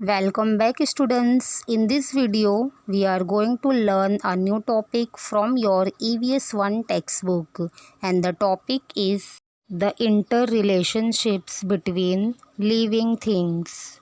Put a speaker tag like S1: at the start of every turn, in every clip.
S1: Welcome back students. In this video, we are going to learn a new topic from your EVS 1 textbook, and the topic is the interrelationships between living things.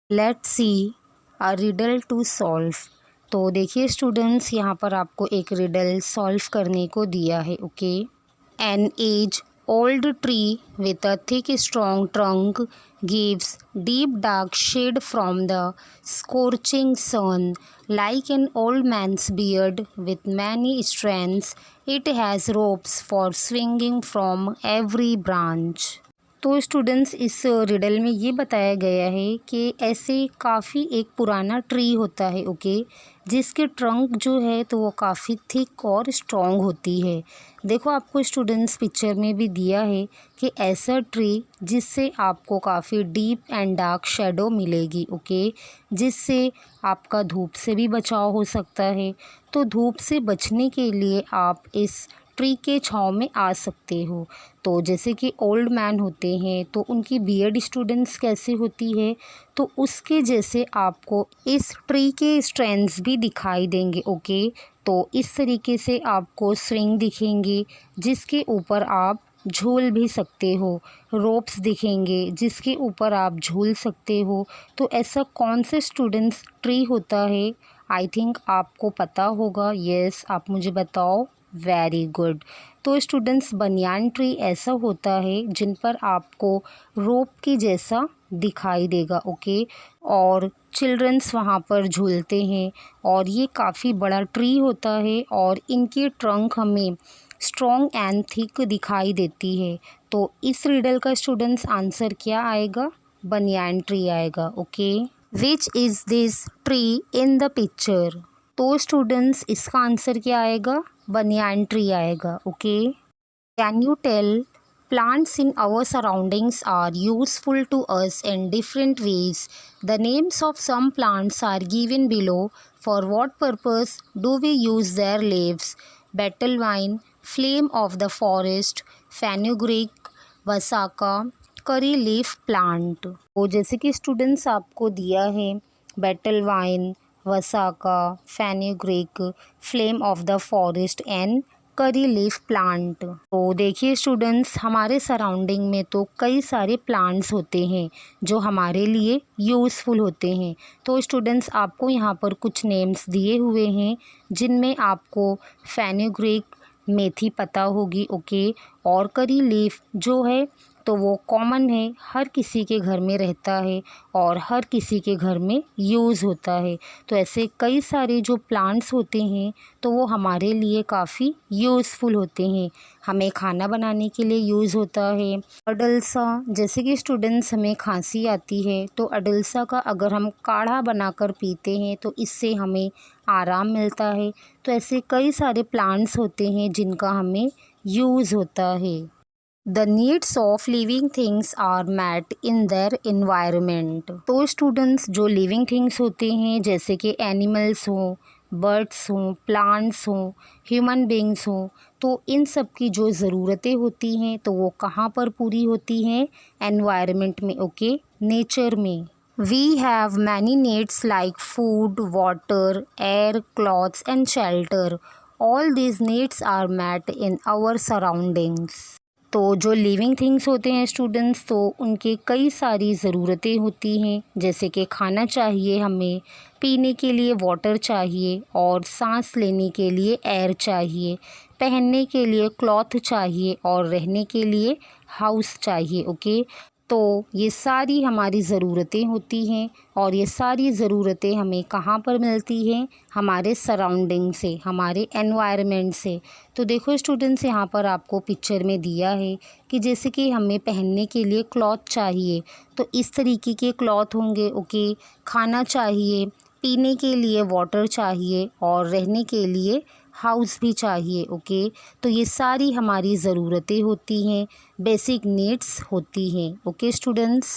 S1: Let's see a riddle to solve. तो देखिए students, यहाँ पर आपको एक riddle solve करने को दिया है. Okay. An age-old tree with a thick strong trunk gives deep dark shade from the scorching sun. Like an old man's beard with many strands, it has ropes for swinging from every branch. तो students, इस riddle में ये बताया गया है कि ऐसे काफ़ी एक पुराना ट्री होता है. ओके. जिसके ट्रंक जो है तो वो काफ़ी थिक और स्ट्रॉन्ग होती है. देखो आपको स्टूडेंट्स पिक्चर में भी दिया है कि ऐसा ट्री जिससे आपको काफ़ी डीप एंड डार्क शेडो मिलेगी. ओके. जिससे आपका धूप से भी बचाव हो सकता है. तो धूप से बचने के लिए आप इस ट्री के छाँव में आ सकते हो. तो जैसे कि ओल्ड मैन होते हैं तो उनकी बियर्ड स्टूडेंट्स कैसे होती है, तो उसके जैसे आपको इस ट्री के स्ट्रैंड्स भी दिखाई देंगे. ओके. तो इस तरीके से आपको स्विंग दिखेंगे जिसके ऊपर आप झूल भी सकते हो. रोप्स दिखेंगे जिसके ऊपर आप झूल सकते हो. तो ऐसा कौन से स्टूडेंट्स ट्री होता है? आई थिंक आपको पता होगा. यस, आप मुझे बताओ. Very good. तो स्टूडेंट्स, बनियान ट्री ऐसा होता है जिन पर आपको रोप के जैसा दिखाई देगा. ओके. और चिल्ड्रंस वहाँ पर झूलते हैं और ये काफ़ी बड़ा ट्री होता है और इनकी ट्रंक हमें स्ट्रॉन्ग एंड थिक दिखाई देती है. तो इस रिडल का स्टूडेंट्स आंसर क्या आएगा? बनियान ट्री आएगा. Okay. Which is this tree in the picture? तो स्टूडेंट्स, इसका आंसर क्या आएगा? बनियान ट्री आएगा. Okay. Can you tell plants in our surroundings are useful to us in different ways. The names of some plants are given below. For what purpose do we use their leaves? Betelvine, flame of the forest, fenugreek, वसाका, करी leaf plant. तो जैसे कि students आपको दिया है betel vine, vasaka, fenugreek, flame of the forest and curry leaf plant. तो देखिए students, हमारे सराउंडिंग में तो कई सारे प्लांट्स होते हैं जो हमारे लिए यूज़फुल होते हैं. तो स्टूडेंट्स, आपको यहाँ पर कुछ नेम्स दिए हुए हैं जिनमें आपको फेन्यूग्रीक, मेथी पता होगी. ओके. और करी लीफ जो है तो वो कॉमन है, हर किसी के घर में रहता है और हर किसी के घर में यूज़ होता है. तो ऐसे कई सारे जो प्लांट्स होते हैं तो वो हमारे लिए काफ़ी यूज़फुल होते हैं. हमें खाना बनाने के लिए यूज़ होता है. अडलसा, जैसे कि स्टूडेंट्स हमें खांसी आती है तो अडलसा का अगर हम काढ़ा बनाकर पीते हैं तो इससे हमें आराम मिलता है. तो ऐसे कई सारे प्लांट्स होते हैं जिनका हमें यूज़ होता है. The needs of living things are met in their environment. तो स्टूडेंट्स, जो लिविंग थिंग्स होते हैं जैसे कि एनिमल्स हों, बर्ड्स हों, प्लांट्स हों, ह्यूमन बींग्स हों, तो इन सब की जो ज़रूरतें होती हैं तो वो कहाँ पर पूरी होती हैं? एनवायरनमेंट में. ओके. नेचर में. We have many needs like food, water, air, clothes and shelter. All these needs are met in our surroundings. तो जो लिविंग थिंग्स होते हैं स्टूडेंट्स, तो उनके कई सारी ज़रूरतें होती हैं जैसे कि खाना चाहिए हमें, पीने के लिए वाटर चाहिए और सांस लेने के लिए एयर चाहिए, पहनने के लिए क्लॉथ चाहिए और रहने के लिए हाउस चाहिए. ओके. तो ये सारी हमारी ज़रूरतें होती हैं और ये सारी ज़रूरतें हमें कहाँ पर मिलती हैं? हमारे सराउंडिंग से, हमारे एनवायरनमेंट से. तो देखो स्टूडेंट्स, यहाँ पर आपको पिक्चर में दिया है कि जैसे कि हमें पहनने के लिए क्लॉथ चाहिए तो इस तरीके के क्लॉथ होंगे. ओके. खाना चाहिए, पीने के लिए वाटर चाहिए और रहने के लिए हाउस भी चाहिए. ओके. तो ये सारी हमारी ज़रूरतें होती हैं, बेसिक नीड्स होती हैं. Okay students.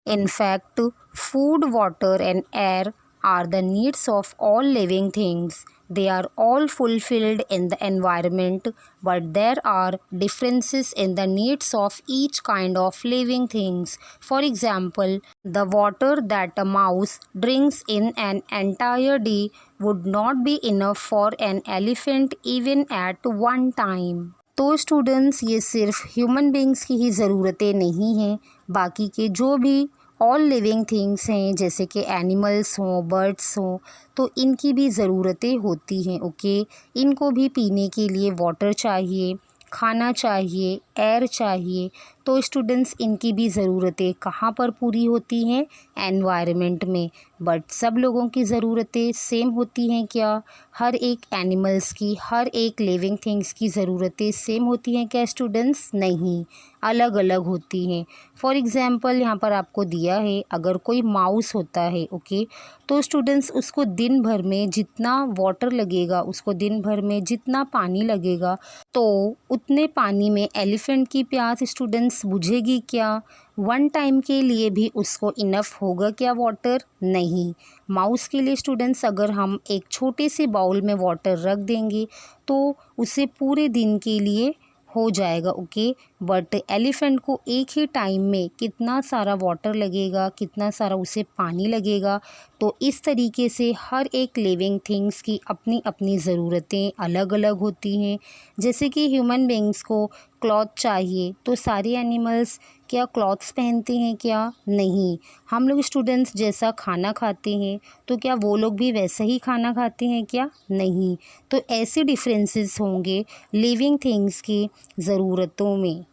S1: In fact, food, water and air are the needs of all living things. They are all fulfilled in the environment, but there are differences in the needs of each kind of living things. For example, the water that a mouse drinks in an entire day would not be enough for an elephant even at one time. तो students ये सिर्फ human beings की ही ज़रूरतें नहीं हैं, बाकी के जो भी ऑल लिविंग थिंग्स हैं जैसे कि एनिमल्स हों, बर्ड्स हों, तो इनकी भी ज़रूरतें होती हैं। ओके, इनको भी पीने के लिए वाटर चाहिए, खाना चाहिए, एयर चाहिए। तो स्टूडेंट्स इनकी भी ज़रूरतें कहाँ पर पूरी होती हैं? एनवायरनमेंट में। बट सब लोगों की ज़रूरतें सेम होती हैं क्या? हर एक एनिमल्स की, हर एक लिविंग थिंग्स की ज़रूरतें सेम होती हैं क्या स्टूडेंट्स? नहीं, अलग अलग होती हैं। फॉर एग्ज़ाम्पल यहाँ पर आपको दिया है, अगर कोई माउस होता है, ओके, तो स्टूडेंट्स उसको दिन भर में जितना वाटर लगेगा, उसको दिन भर में जितना पानी लगेगा, तो उतने पानी में एलिफेंट की प्यास स्टूडेंट्स बुझेगी क्या? वन टाइम के लिए भी उसको इनफ होगा क्या वाटर? नहीं। माउस के लिए स्टूडेंट्स अगर हम एक छोटे से बाउल में वाटर रख देंगे तो उसे पूरे दिन के लिए हो जाएगा। ओके, बट एलिफेंट को एक ही टाइम में कितना सारा वाटर लगेगा, कितना सारा उसे पानी लगेगा। तो इस तरीके से हर एक लिविंग थिंग्स की अपनी अपनी ज़रूरतें अलग अलग होती हैं। जैसे कि ह्यूमन बींग्स को क्लॉथ चाहिए, तो सारे एनिमल्स क्या क्लॉथ्स पहनते हैं क्या? नहीं। हम लोग स्टूडेंट्स जैसा खाना खाते हैं, तो क्या वो लोग भी वैसा ही खाना खाते हैं क्या? नहीं। तो ऐसे डिफरेंसेस होंगे लिविंग थिंग्स की ज़रूरतों में।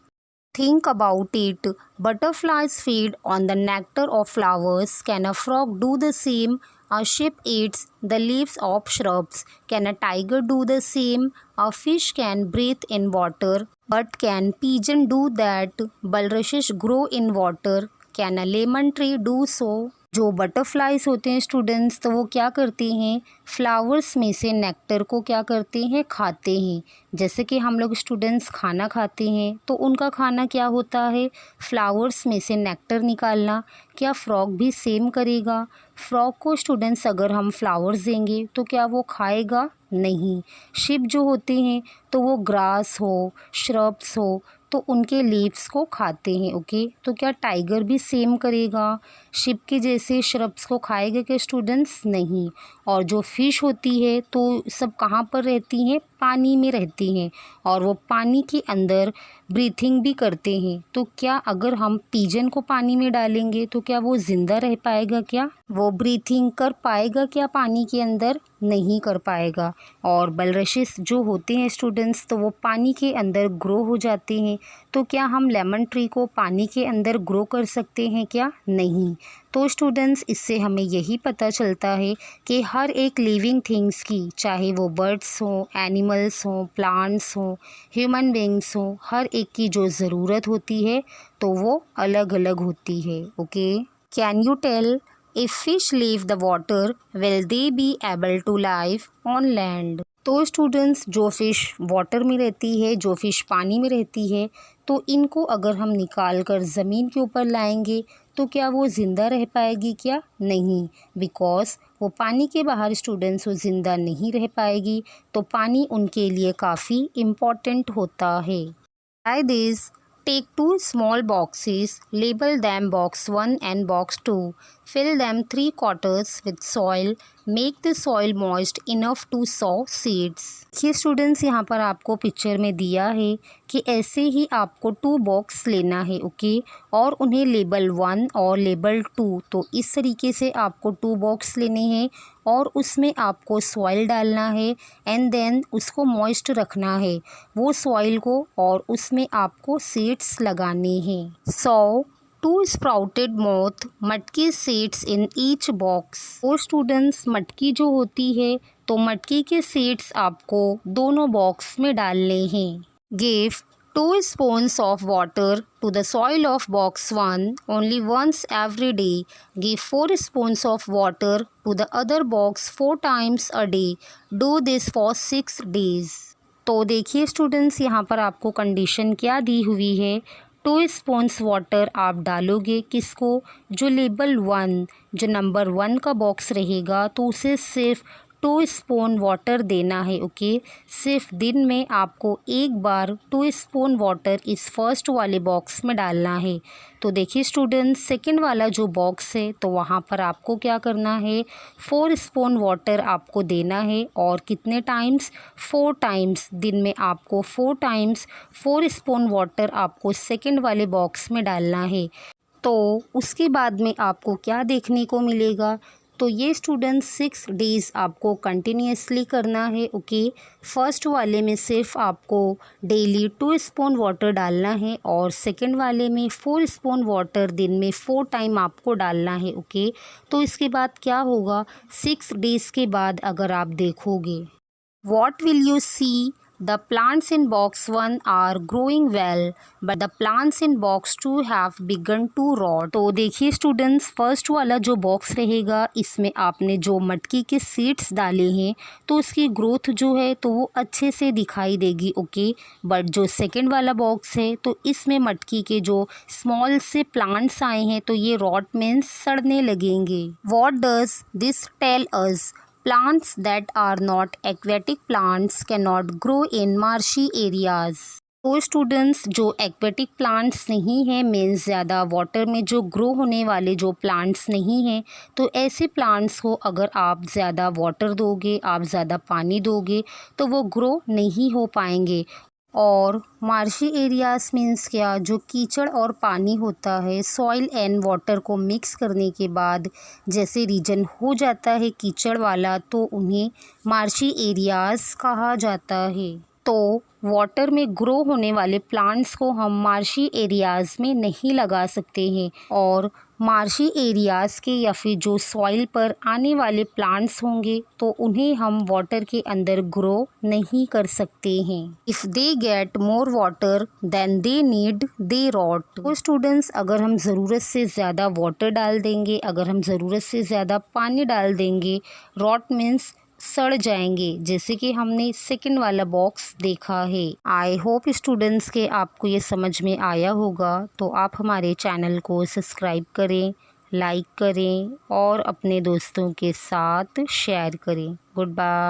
S1: Think about it. Butterflies feed on the nectar of flowers. Can a frog do the same? A sheep eats the leaves of shrubs. Can a tiger do the same? A fish can breathe in water. But can pigeon do that? Bulrushes grow in water. Can a lemon tree do so? जो butterflies होते हैं students, तो वो क्या करते हैं? Flowers में से नेक्टर को क्या करते हैं? खाते हैं। जैसे कि हम लोग स्टूडेंट्स खाना खाते हैं, तो उनका खाना क्या होता है? फ्लावर्स में से नेक्टर निकालना। क्या फ्रॉग भी सेम करेगा? फ्रॉग को स्टूडेंट्स अगर हम फ्लावर्स देंगे तो क्या वो खाएगा? नहीं। शिप जो होते हैं तो वो ग्रास हो, श्रब्स हो, तो उनके लीव्स को खाते हैं। ओके, तो क्या टाइगर भी सेम करेगा? शिप के जैसे श्रब्स को खाएगा क्या स्टूडेंट्स? नहीं। और जो फ़िश होती है तो सब कहाँ पर रहती हैं? पानी में रहती हैं, और वो पानी के अंदर ब्रीथिंग भी करते हैं। तो क्या अगर हम पिजन को पानी में डालेंगे तो क्या वो ज़िंदा रह पाएगा क्या? वो ब्रीथिंग कर पाएगा क्या पानी के अंदर? नहीं कर पाएगा। और बलरशिस जो होते हैं स्टूडेंट्स, तो वो पानी के अंदर ग्रो हो जाते हैं। तो क्या हम लेमन ट्री को पानी के अंदर ग्रो कर सकते हैं क्या? नहीं। तो स्टूडेंट्स इससे हमें यही पता चलता है कि हर एक लिविंग थिंग्स की, चाहे वो बर्ड्स हों, एनिमल्स हों, प्लांट्स हों, ह्यूमन बींग्स हों, हर एक की जो ज़रूरत होती है तो वो अलग अलग होती है। Okay, can you tell if fish leave the water will they be able to live on land? तो स्टूडेंट्स जो फ़िश वाटर में रहती है, जो फ़िश पानी में रहती है, तो इनको अगर हम निकाल कर ज़मीन के ऊपर लाएंगे तो क्या वो ज़िंदा रह पाएगी क्या? नहीं, बिकॉज़ वो पानी के बाहर स्टूडेंट्स वो ज़िंदा नहीं रह पाएगी। तो पानी उनके लिए काफ़ी इम्पॉर्टेंट होता है। Try this. Take two small boxes, label them box 1 and box 2. Fill them 3/4 with soil. Make the soil moist enough to sow seeds. ये स्टूडेंट्स यहाँ पर आपको पिक्चर में दिया है कि ऐसे ही आपको 2 बॉक्स लेना है। ओके, और उन्हें लेबल 1 और लेबल 2, तो इस तरीके से आपको 2 बॉक्स लेने हैं और उसमें आपको सॉइल डालना है एंड देन उसको मॉइस्ट रखना है वो सॉइल को, और उसमें आपको सीड्स लगाने हैं। सो 2 स्प्राउटेड मोथ मटकी सीड्स इन ईच बॉक्स। वो स्टूडेंट्स मटकी जो होती है, तो मटकी के सीड्स आपको दोनों बॉक्स में डालने हैं। Give 2 spoons of water to the soil of box 1 only once every day. Give 4 spoons of water to the other box 4 times a day. Do this for 6 days. तो देखिए स्टूडेंट्स यहाँ पर आपको कंडीशन क्या दी हुई है। 2 स्पून्स वाटर आप डालोगे किसको? जो लेबल 1, जो नंबर 1 का बॉक्स रहेगा, तो उसे सिर्फ 2 स्पून वाटर देना है। ओके, सिर्फ दिन में आपको एक बार 2 स्पून वाटर इस फर्स्ट वाले बॉक्स में डालना है। तो देखिए स्टूडेंट्स, सेकंड वाला जो बॉक्स है तो वहाँ पर आपको क्या करना है, 4 स्पून वाटर आपको देना है। और कितने टाइम्स, 4 टाइम्स। दिन में आपको 4 टाइम्स 4 स्पून वाटर आपको सेकंड वाले बॉक्स में डालना है। तो उसके बाद में आपको क्या देखने को मिलेगा, तो ये स्टूडेंट 6 डेज़ आपको कंटिन्यूसली करना है। ओके, फर्स्ट वाले में सिर्फ आपको डेली 2 स्पून वाटर डालना है और सेकंड वाले में 4 स्पून वाटर दिन में 4 टाइम आपको डालना है। ओके, तो इसके बाद क्या होगा, 6 डेज़ के बाद अगर आप देखोगे, what will you see? The plants in box 1 are growing well, but the plants in box 2 have begun to rot. तो देखिए स्टूडेंट्स, फर्स्ट वाला जो बॉक्स रहेगा इसमें आपने जो मटकी के सीड्स डाले हैं तो उसकी ग्रोथ जो है तो वो अच्छे से दिखाई देगी। ओके, बट जो सेकंड वाला बॉक्स है तो इसमें मटकी के जो स्मॉल से प्लांट्स आए हैं तो ये रॉट मीन्स सड़ने लगेंगे। What does this tell us? Plants that are not aquatic plants cannot grow in marshy areas. तो स्टूडेंट्स, जो एक्वेटिक प्लांट्स नहीं हैं मीन्स ज़्यादा वाटर में जो ग्रो होने वाले जो प्लांट्स नहीं हैं, तो ऐसे प्लांट्स को अगर आप ज़्यादा वाटर दोगे, आप ज़्यादा पानी दोगे तो वो ग्रो नहीं हो पाएंगे। और मार्शी एरियाज़ मीन्स क्या, जो कीचड़ और पानी होता है, सॉइल एंड वाटर को मिक्स करने के बाद जैसे रीजन हो जाता है कीचड़ वाला तो उन्हें मार्शी एरियाज़ कहा जाता है। तो वाटर में ग्रो होने वाले प्लांट्स को हम मार्शी एरियाज़ में नहीं लगा सकते हैं और मार्शी एरियाज़ के या फिर जो सॉइल पर आने वाले प्लांट्स होंगे तो उन्हें हम वाटर के अंदर ग्रो नहीं कर सकते हैं। If they get more water then they need they rot. तो स्टूडेंट्स, अगर हम ज़रूरत से ज़्यादा वाटर डाल देंगे, अगर हम ज़रूरत से ज़्यादा पानी डाल देंगे, रॉट मीन्स सड़ जाएंगे, जैसे कि हमने सेकंड वाला बॉक्स देखा है। आई होप स्टूडेंट्स के आपको ये समझ में आया होगा। तो आप हमारे चैनल को सब्सक्राइब करें, लाइक करें और अपने दोस्तों के साथ शेयर करें। Good bye.